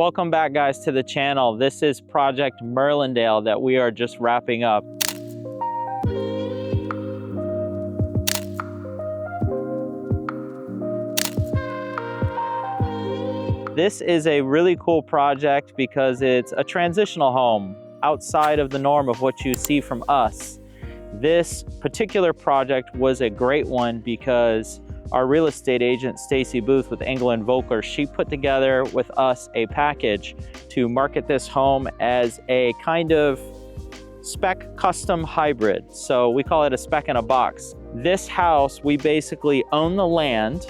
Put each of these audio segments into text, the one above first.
Welcome back, guys, to the channel. This is Project Merlindale that we are just wrapping up. This is a really cool project because it's a transitional home outside of the norm of what you see from us. This particular project was a great one because our real estate agent, Stacy Booth with Engel & Volker, she put together with us a package to market this home as a kind of spec custom hybrid. So we call it a spec in a box. This house, we basically own the land,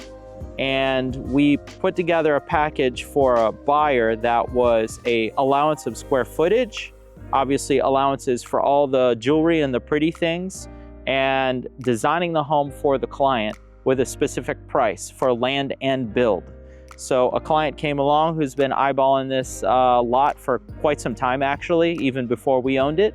and we put together a package for a buyer that was a allowance of square footage, obviously allowances for all the jewelry and the pretty things, and designing the home for the client with a specific price for land and build. So a client came along who's been eyeballing this lot for quite some time, actually, even before we owned it.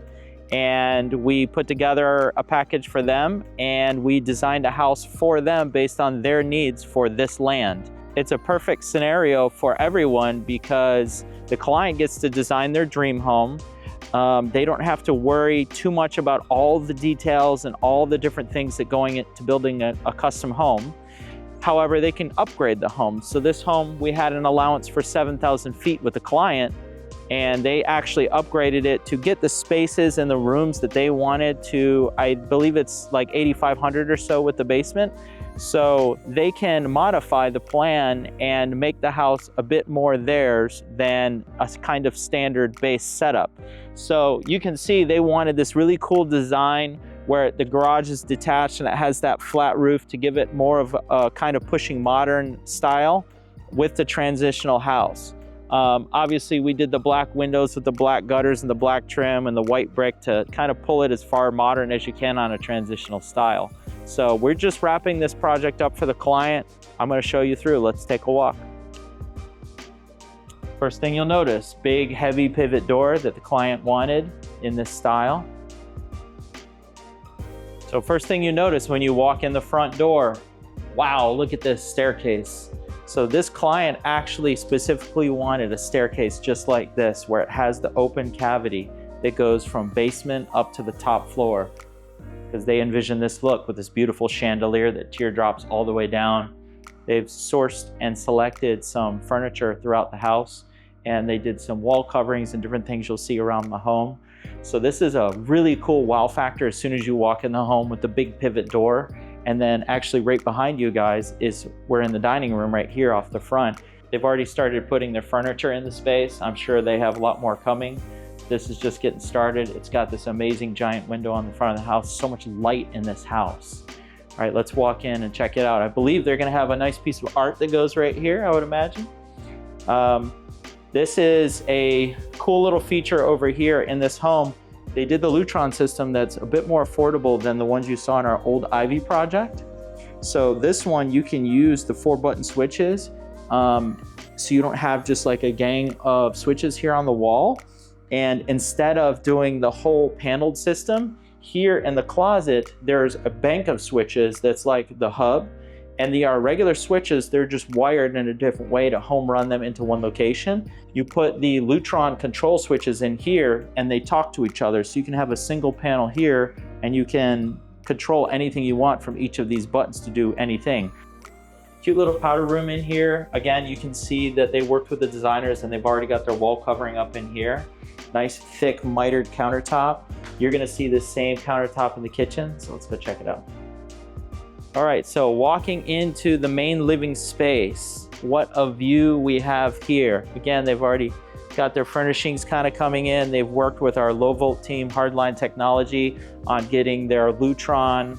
And we put together a package for them, and we designed a house for them based on their needs for this land. It's a perfect scenario for everyone because the client gets to design their dream home. They don't have to worry too much about all the details and all the different things that going into building a custom home. However, they can upgrade the home. So this home, we had an allowance for 7,000 feet with the client, and they actually upgraded it to get the spaces and the rooms that they wanted to, I believe it's like 8,500 or so with the basement. So they can modify the plan and make the house a bit more theirs than a kind of standard base setup. So you can see they wanted this really cool design where the garage is detached and it has that flat roof to give it more of a kind of pushing modern style with the transitional house. Obviously, we did the black windows with the black gutters and the black trim and the white brick to kind of pull it as far modern as you can on a transitional style. So we're just wrapping this project up for the client. I'm going to show you through. Let's take a walk. First thing you'll notice, big heavy pivot door that the client wanted in this style. So first thing you notice when you walk in the front door, wow, look at this staircase. So this client actually specifically wanted a staircase just like this, where it has the open cavity that goes from basement up to the top floor, because they envision this look with this beautiful chandelier that teardrops all the way down. They've sourced and selected some furniture throughout the house, and they did some wall coverings and different things you'll see around the home. So this is a really cool wow factor as soon as you walk in the home with the big pivot door. And then actually right behind you guys is, we're in the dining room right here off the front. They've already started putting their furniture in the space. I'm sure they have a lot more coming. This is just getting started. It's got this amazing giant window on the front of the house. So much light in this house. All right, let's walk in and check it out. I believe they're gonna have a nice piece of art that goes right here, I would imagine. This is a cool little feature over here in this home. They did the Lutron system that's a bit more affordable than the ones you saw in our old Ivy project. So this one, you can use the 4-button switches. So you don't have just like a gang of switches here on the wall. And instead of doing the whole paneled system, here in the closet, there's a bank of switches that's like the hub. And the regular switches, they're just wired in a different way to home run them into one location. You put the Lutron control switches in here and they talk to each other. So you can have a single panel here and you can control anything you want from each of these buttons to do anything. Cute little powder room in here. Again, you can see that they worked with the designers and they've already got their wall covering up in here. Nice thick mitered countertop. You're gonna see the same countertop in the kitchen. So let's go check it out. All right, so walking into the main living space, what a view we have here. Again, they've already got their furnishings kind of coming in. They've worked with our low volt team, Hardline Technology, on getting their Lutron,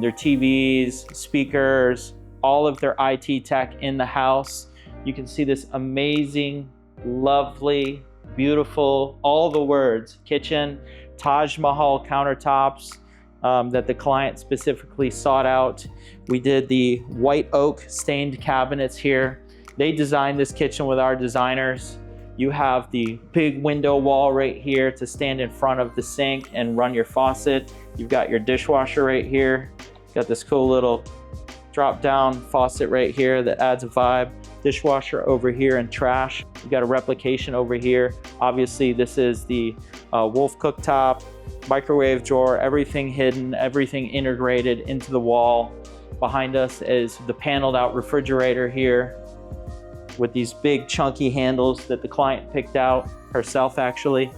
their TVs, speakers, all of their IT tech in the house. You can see this amazing, lovely, beautiful, all the words, kitchen, Taj Mahal countertops, that the client specifically sought out. We did the white oak stained cabinets here. They designed this kitchen with our designers. You have the big window wall right here to stand in front of the sink and run your faucet. You've got your dishwasher right here. Got this cool little drop down faucet right here that adds a vibe. dishwasher over here and trash. We've got a replication over here. Obviously, this is the Wolf cooktop, microwave drawer, everything hidden, everything integrated into the wall. Behind us is the paneled out refrigerator here with these big chunky handles that the client picked out herself actually.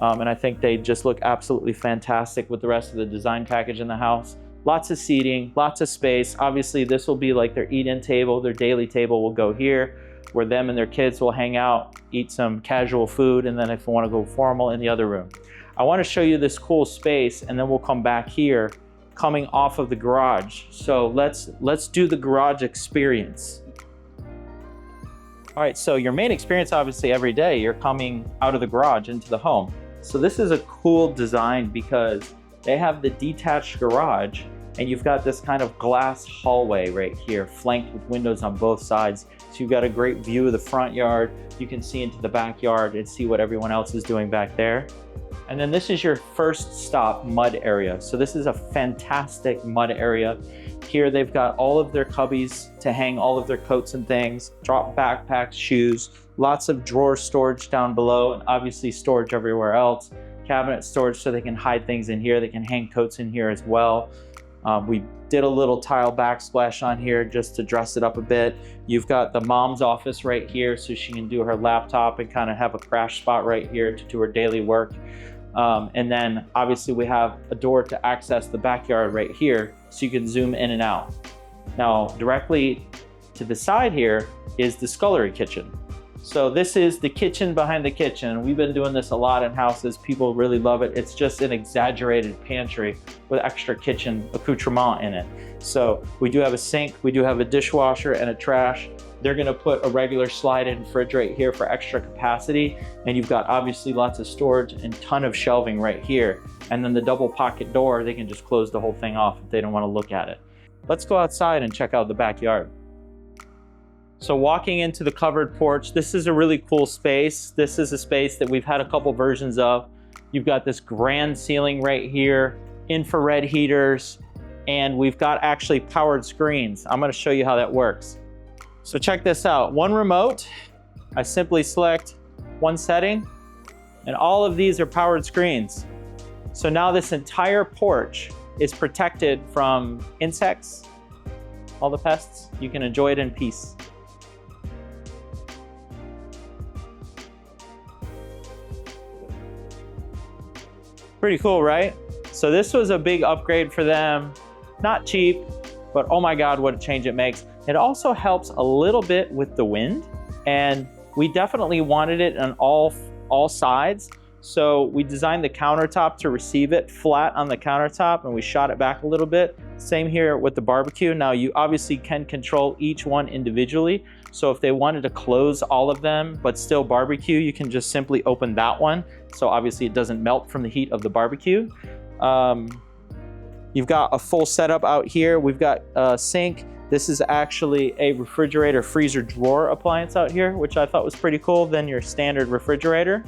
And I think they just look absolutely fantastic with the rest of the design package in the house. Lots of seating, lots of space. Obviously this will be like their eat-in table, their daily table will go here, where them and their kids will hang out, eat some casual food, and then if they want to go formal, in the other room. I want to show you this cool space, and then we'll come back here coming off of the garage. So let's do the garage experience. All right, so your main experience, obviously every day, you're coming out of the garage into the home. So this is a cool design because they have the detached garage and you've got this kind of glass hallway right here, flanked with windows on both sides. So you've got a great view of the front yard. You can see into the backyard and see what everyone else is doing back there. And then this is your first stop mud area. So this is a fantastic mud area. Here they've got all of their cubbies to hang all of their coats and things, drop backpacks, shoes, lots of drawer storage down below, and obviously storage everywhere else. Cabinet storage so they can hide things in here. They can hang coats in here as well. We did a little tile backsplash on here just to dress it up a bit. You've got the mom's office right here so she can do her laptop and kind of have a crash spot right here to do her daily work. And then obviously we have a door to access the backyard right here so you can zoom in and out. Now directly to the side here is the scullery kitchen. So this is the kitchen behind the kitchen. We've been doing this a lot in houses. People really love it. It's just an exaggerated pantry with extra kitchen accoutrement in it. So we do have a sink, we do have a dishwasher and a trash. They're gonna put a regular slide-in fridge right here for extra capacity. And you've got obviously lots of storage and ton of shelving right here. And then the double pocket door, they can just close the whole thing off if they don't wanna look at it. Let's go outside and check out the backyard. So walking into the covered porch, this is a really cool space. This is a space that we've had a couple versions of. You've got this grand ceiling right here, infrared heaters, and we've got actually powered screens. I'm gonna show you how that works. So check this out, one remote, I simply select one setting, and all of these are powered screens. So now this entire porch is protected from insects, all the pests. You can enjoy it in peace. Pretty cool, right? So this was a big upgrade for them. Not cheap, but oh my God, what a change it makes. It also helps a little bit with the wind, and we definitely wanted it on all sides. So we designed the countertop to receive it flat on the countertop, and we shot it back a little bit. Same here with the barbecue. Now you obviously can control each one individually. So if they wanted to close all of them, but still barbecue, you can just simply open that one. So obviously it doesn't melt from the heat of the barbecue. You've got a full setup out here. We've got a sink. This is actually a refrigerator freezer drawer appliance out here, which I thought was pretty cool than your standard refrigerator.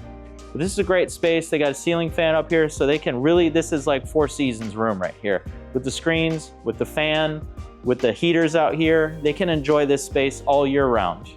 But this is a great space. They got a ceiling fan up here, so they can really, this is like Four Seasons room right here. With the screens, with the fan, with the heaters out here, they can enjoy this space all year round.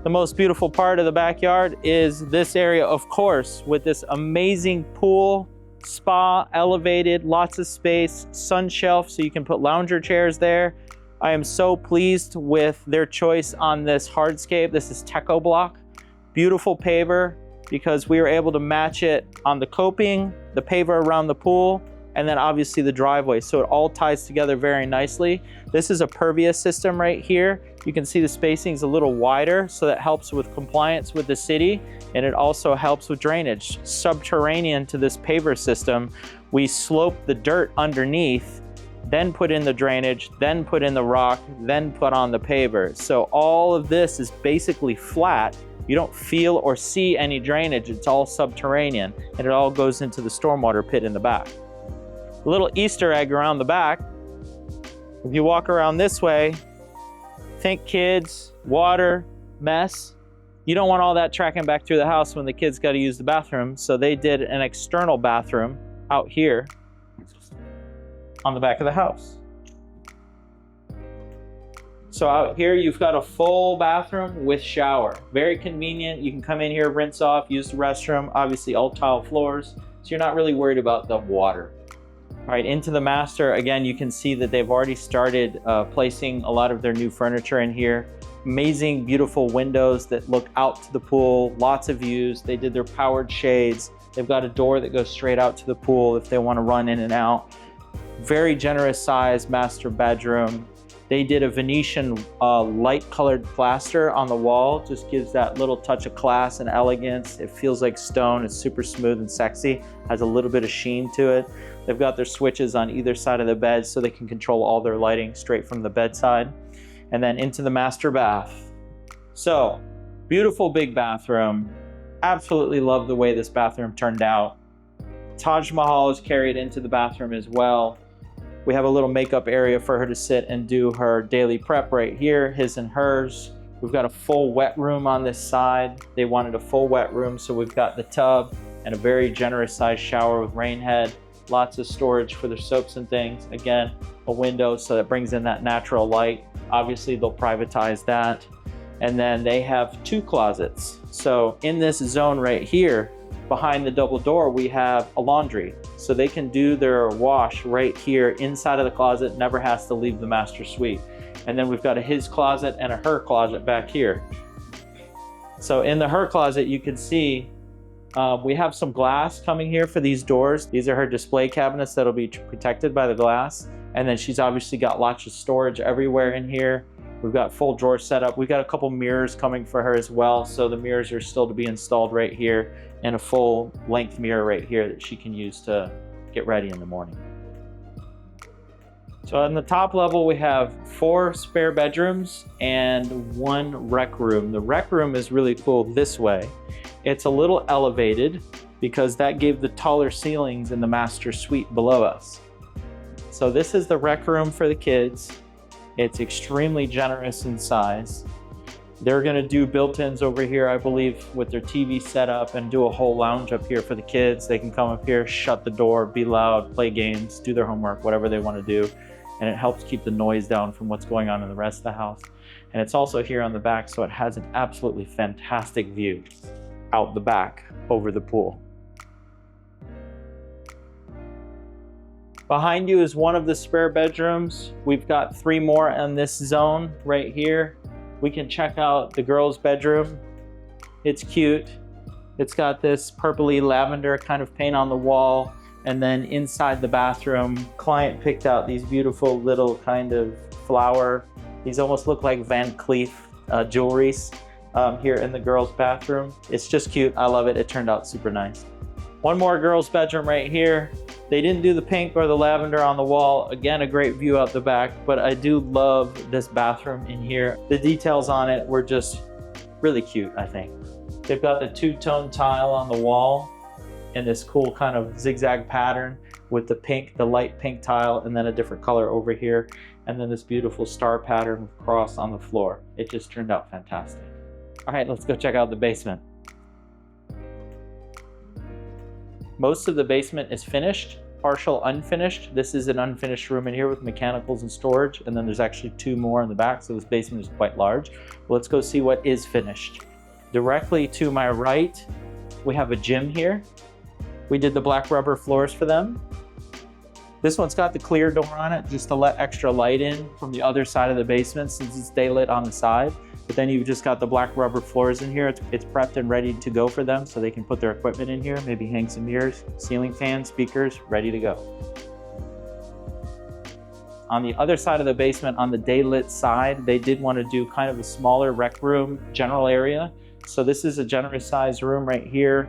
The most beautiful part of the backyard is this area, of course, with this amazing pool, spa, elevated, lots of space, sun shelf, so you can put lounger chairs there. I am so pleased with their choice on this hardscape. This is Techo block. Beautiful paver, because we were able to match it on the coping, the paver around the pool, and then obviously the driveway. So it all ties together very nicely. This is a pervious system right here. You can see the spacing is a little wider, so that helps with compliance with the city, and it also helps with drainage. Subterranean to this paver system, we slope the dirt underneath, then put in the drainage, then put in the rock, then put on the paver. So all of this is basically flat. You don't feel or see any drainage. It's all subterranean, and it all goes into the stormwater pit in the back. A little Easter egg around the back. If you walk around this way, think kids, water, mess. You don't want all that tracking back through the house when the kids got to use the bathroom. So they did an external bathroom out here. on the back of the house. So out here, you've got a full bathroom with shower. Very convenient. You can come in here, rinse off, use the restroom, obviously all tile floors. So you're not really worried about the water. All right, into the master, again, you can see that they've already started placing a lot of their new furniture in here. Amazing, beautiful windows that look out to the pool, lots of views. They did their powered shades. They've got a door that goes straight out to the pool if they want to run in and out. Very generous size master bedroom. They did a Venetian light colored plaster on the wall. Just gives that little touch of class and elegance. It feels like stone. It's super smooth and sexy. Has a little bit of sheen to it. They've got their switches on either side of the bed so they can control all their lighting straight from the bedside. And then into the master bath. So, beautiful big bathroom. Absolutely love the way this bathroom turned out. Taj Mahal is carried into the bathroom as well. We have a little makeup area for her to sit and do her daily prep right here, his and hers. We've got a full wet room on this side. They wanted a full wet room, so we've got the tub and a very generous sized shower with rain head. Lots of storage for their soaps and things. Again, a window so that brings in that natural light. Obviously, they'll privatize that. And then they have 2 closets. So in this zone right here, behind the double door, we have a laundry. So they can do their wash right here inside of the closet, never has to leave the master suite. And then we've got a his closet and a her closet back here. So in the her closet, you can see we have some glass coming here for these doors. These are her display cabinets that'll be protected by the glass. And then she's obviously got lots of storage everywhere in here. We've got full drawer setup. We've got a couple mirrors coming for her as well. So the mirrors are still to be installed right here, and a full length mirror right here that she can use to get ready in the morning. So on the top level, we have 4 spare bedrooms and 1 rec room. The rec room is really cool this way. It's a little elevated because that gave the taller ceilings in the master suite below us. So this is the rec room for the kids. It's extremely generous in size. They're gonna do built-ins over here, I believe, with their TV setup and do a whole lounge up here for the kids. They can come up here, shut the door, be loud, play games, do their homework, whatever they wanna do. And it helps keep the noise down from what's going on in the rest of the house. And it's also here on the back, so it has an absolutely fantastic view out the back over the pool. Behind you is one of the spare bedrooms. We've got 3 more in this zone right here. We can check out the girls' bedroom. It's cute. It's got this purpley lavender kind of paint on the wall. And then inside the bathroom, client picked out these beautiful little kind of flower. These almost look like Van Cleef jewelries here in the girls' bathroom. It's just cute. I love it. It turned out super nice. One more girls' bedroom right here. They didn't do the pink or the lavender on the wall. Again, a great view out the back, but I do love this bathroom in here. The details on it were just really cute, I think. They've got the 2-tone tile on the wall in this cool kind of zigzag pattern with the pink, the light pink tile, and then a different color over here. And then this beautiful star pattern with cross on the floor. It just turned out fantastic. All right, let's go check out the basement. Most of the basement is finished, partial unfinished. This is an unfinished room in here with mechanicals and storage, and then there's actually 2 more in the back, so this basement is quite large. Let's go see what is finished. Directly to my right, we have a gym here. We did the black rubber floors for them. This one's got the clear door on it just to let extra light in from the other side of the basement since it's daylit on the side. But then you've just got the black rubber floors in here. It's prepped and ready to go for them so they can put their equipment in here, maybe hang some mirrors, ceiling fans, speakers, ready to go. On the other side of the basement, on the daylit side, they did want to do kind of a smaller rec room general area. So this is a generous sized room right here.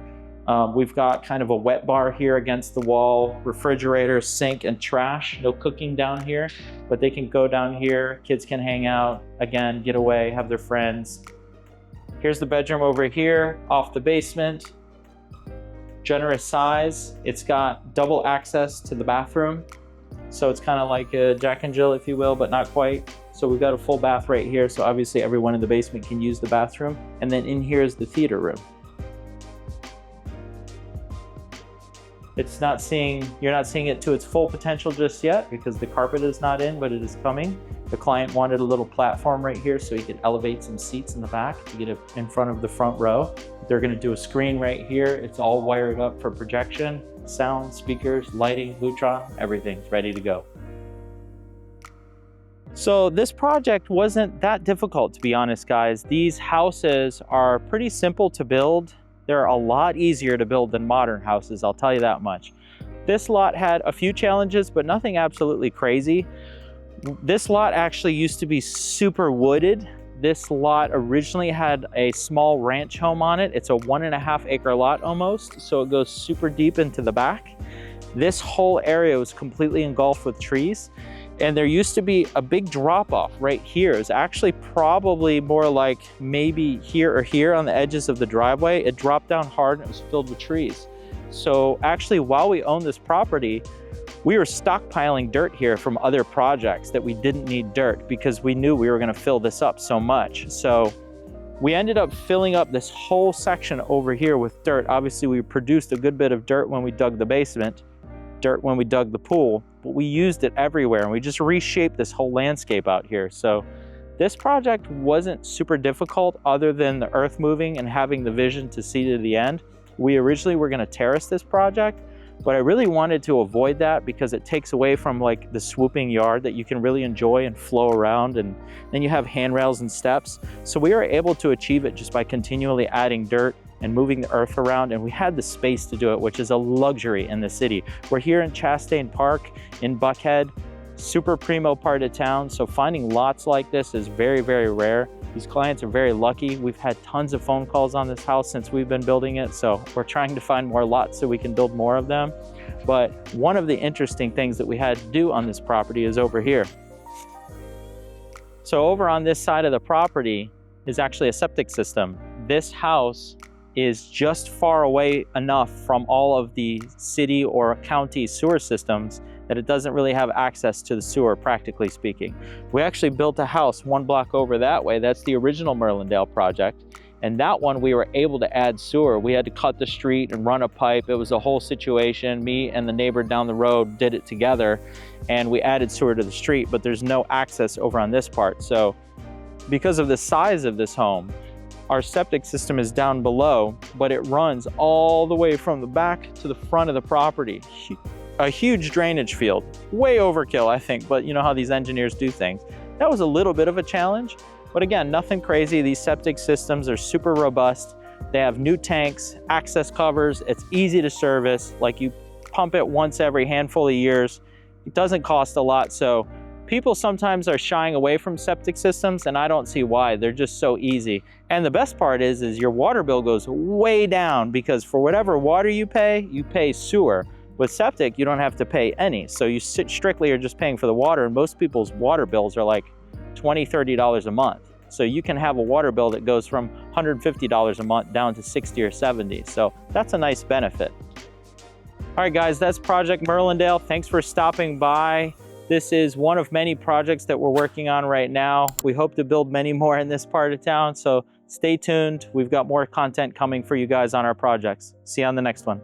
We've got kind of a wet bar here against the wall, refrigerator, sink, and trash. No cooking down here, but they can go down here. Kids can hang out, again, get away, have their friends. Here's the bedroom over here, off the basement. Generous size. It's got double access to the bathroom. So it's kind of like a Jack and Jill, if you will, but not quite. So we've got a full bath right here. So obviously everyone in the basement can use the bathroom. And then in here is the theater room. You're not seeing it to its full potential just yet because the carpet is not in, but it is coming. The client wanted a little platform right here so he could elevate some seats in the back to get it in front of the front row. They're gonna do a screen right here. It's all wired up for projection, sound, speakers, lighting, Lutron, everything's ready to go. So this project wasn't that difficult, to be honest, guys. These houses are pretty simple to build. They're a lot easier to build than modern houses, I'll tell you that much. This lot had a few challenges, but nothing absolutely crazy. This lot actually used to be super wooded. This lot originally had a small ranch home on it. It's a 1.5 acre lot almost, so it goes super deep into the back. This whole area was completely engulfed with trees. And there used to be a big drop off right here. It's actually probably more like maybe here or here on the edges of the driveway. It dropped down hard and it was filled with trees. So actually, while we owned this property, we were stockpiling dirt here from other projects that we didn't need dirt because we knew we were gonna fill this up so much. So we ended up filling up this whole section over here with dirt. Obviously, we produced a good bit of dirt when we dug the basement, dirt when we dug the pool, but we used it everywhere and we just reshaped this whole landscape out here. So this project wasn't super difficult other than the earth moving and having the vision to see to the end. We originally were gonna terrace this project, but I really wanted to avoid that because it takes away from like the swooping yard that you can really enjoy and flow around, and then you have handrails and steps. So we were able to achieve it just by continually adding dirt and moving the earth around, and we had the space to do it, which is a luxury in the city. We're here in Chastain Park in Buckhead, super primo part of town, so finding lots like this is very, very rare. These clients are very lucky. We've had tons of phone calls on this house since we've been building it, so we're trying to find more lots so we can build more of them. But one of the interesting things that we had to do on this property is over here. So over on this side of the property is actually a septic system. This house is just far away enough from all of the city or county sewer systems that it doesn't really have access to the sewer, practically speaking. We actually built a house 1 block over that way. That's the original Merlandale project. And that one, we were able to add sewer. We had to cut the street and run a pipe. It was a whole situation. Me and the neighbor down the road did it together, and we added sewer to the street, but there's no access over on this part. So because of the size of this home, our septic system is down below, but it runs all the way from the back to the front of the property. A huge drainage field, way overkill, I think, but you know how these engineers do things. That was a little bit of a challenge, but again, nothing crazy. These septic systems are super robust. They have new tanks, access covers. It's easy to service. Like, you pump it once every handful of years. It doesn't cost a lot. So people sometimes are shying away from septic systems, and I don't see why. They're just so easy. And the best part is your water bill goes way down because for whatever water you pay sewer. With septic, you don't have to pay any. So you strictly are just paying for the water, and most people's water bills are like $20, $30 a month. So you can have a water bill that goes from $150 a month down to $60 or $70. So that's a nice benefit. All right, guys, that's Project Merlandale. Thanks for stopping by. This is one of many projects that we're working on right now. We hope to build many more in this part of town. So stay tuned. We've got more content coming for you guys on our projects. See you on the next one.